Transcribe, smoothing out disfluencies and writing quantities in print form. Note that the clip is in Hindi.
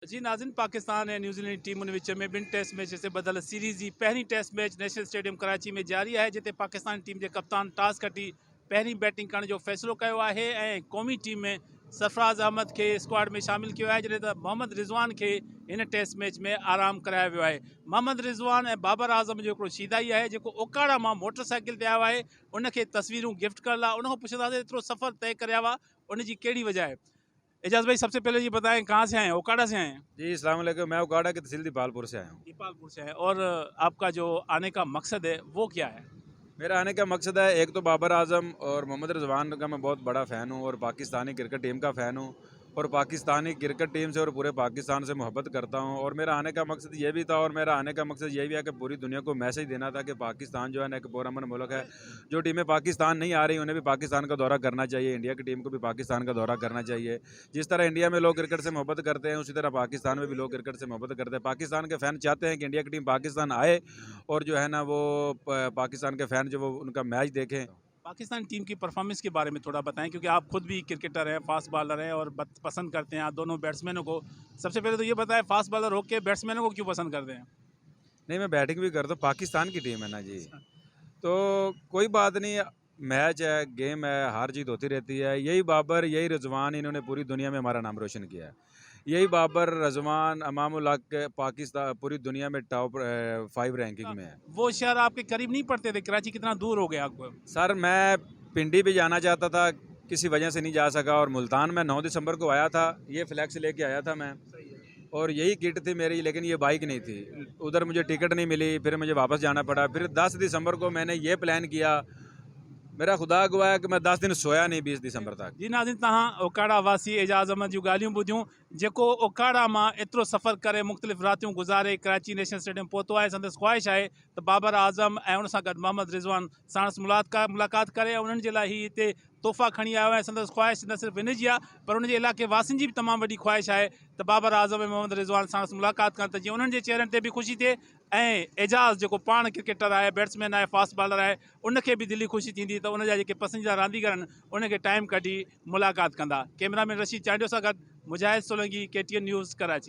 जी नाज़िन, पाकिस्तान ऐं न्यूज़ीलैंड टीमुनि विच में ॿिनि टेस्ट मैच से बदल सीरीज़ जी पहिरीं test match national stadium Karachi में जारी आहे, जिते पाकिस्तान टीम जे कप्तान टॉस खटी पहिरीं बैटिंग करण जो फ़ैसिलो कयो आहे ऐं क़ौमी टीम में सरफराज़ अहमद खे स्क्वाड में शामिल कियो आहे, जॾहिं त मोहम्मद रिज़वान खे हिन टेस्ट मैच में आराम करायो वियो आहे। मोहम्मद रिज़वान ऐं बाबर आज़म जो हिकिड़ो शीदाई आहे, जेको ओकाड़ा मां मोटरसाइकिल ते आयो आहे, उनखे तस्वीरूं गिफ्ट करण लाइ। उनखां पुछंदासीं एतिरो सफ़र तय करिया हुआ, उनजी कहिड़ी वजह है। एजाज भाई, सबसे पहले ये बताएं कहाँ से आए हैं? ओकाड़ा से आए हैं? जी अस्सलाम वालेकुम। मैं उकाड़ा की तहसील दीपालपुर से आया हूँ। दीपालपुर से है। और आपका जो आने का मकसद है वो क्या है? मेरा आने का मकसद है, एक तो बाबर आजम और मोहम्मद रिजवान का मैं बहुत बड़ा फ़ैन हूँ और पाकिस्तानी क्रिकेट टीम का फ़ैन हूँ और पाकिस्तानी क्रिकेट टीम से और पूरे पाकिस्तान से मोहब्बत करता हूँ। और मेरा आने का मकसद ये भी था, और मेरा आने का मकसद ये भी है कि पूरी दुनिया को मैसेज देना था कि पाकिस्तान जो है ना एक पुरअमन मुल्क है। जो टीमें पाकिस्तान नहीं आ रही उन्हें भी पाकिस्तान का दौरा करना चाहिए, इंडिया की टीम को भी पाकिस्तान का दौरा करना चाहिए। जिस तरह इंडिया में लोग क्रिकेट से मोहब्बत करते हैं, उसी तरह पाकिस्तान में भी लोग क्रिकेट से मोहब्बत करते हैं। पाकिस्तान के फ़ैन चाहते हैं कि इंडिया की टीम पाकिस्तान आए और जो है ना वो पाकिस्तान के फ़ैन जो वो उनका मैच देखें। पाकिस्तान टीम की परफॉर्मेंस के बारे में थोड़ा बताएं, क्योंकि आप खुद भी क्रिकेटर हैं, फास्ट बॉलर हैं और पसंद करते हैं आप दोनों बैट्समैनों को। सबसे पहले तो ये बताएं, फास्ट बॉलर होकर बैट्समैनों को क्यों पसंद करते हैं? नहीं, मैं बैटिंग भी करता हूँ, पाकिस्तान की टीम है ना जी। तो कोई बात नहीं, मैच है, गेम है, हार जीत होती रहती है। यही बाबर, यही रिजवान, इन्होंने पूरी दुनिया में हमारा नाम रोशन किया है। यही बाबर, रिजवान, अमामुल हक पाकिस्तान पूरी दुनिया में टॉप 5 रैंकिंग में है। वो शहर आपके करीब नहीं पड़ते थे? कराची कितना दूर हो गया आपको? सर मैं पिंडी भी जाना चाहता था, किसी वजह से नहीं जा सका, और मुल्तान में 9 दिसंबर को आया था, ये फ्लैक्स लेके आया था मैं, और यही किट थी मेरी, लेकिन ये बाइक नहीं थी। उधर मुझे टिकट नहीं मिली, फिर मुझे वापस जाना पड़ा। फिर 10 दिसंबर को मैंने ये प्लान किया, मेरा खुदा गवाह है कि मैं 10 दिन सोया नहीं 20 दिसंबर तक। जी नाज़िन, तव्हां ओकाड़ा वासी एजाज़ अहमद जूं ॻाल्हियूं ॿुधियूं, जेको ओकाड़ा मां एतिरो सफ़र करे मुख़्तलिफ़ रातियूं गुज़ारे कराची नेशनल स्टेडियम पहुतो आहे। संदसि ख़्वाहिश आहे त बाबर आज़म ऐं उन सां गॾु मोहम्मद रिज़वान साणुसि मुलाक़ात करे, ऐं उन्हनि जे लाइ हीउ हिते तोहफ़ा खणी आयो आहे। संदसि ख़्वाहिश न सिर्फ़ु इन जी आहे, पर उनजे इलाइक़े वासियुनि जी बि तमामु वॾी ख़्वाहिश आहे त बाबर आज़म ऐं मोहम्मद रिज़वान साणुसि मुलाक़ात कनि, त जीअं उन्हनि जे चेहरनि ते बि ख़ुशी थिए ऐं एजाज़ जेको पाण क्रिकेटर आहे, बैट्समैन आहे, फास्ट बॉलर आहे, उनखे बि दिली ख़ुशी थींदी त उनजा जेके पसंदीदा रांदीगर आहिनि उनखे टाइम कढी मुलाक़ात कंदा। कैमरामैन रशीद चांडियो सां गॾु मुजाहिद सोलंकी, KTN न्यूज़, कराची।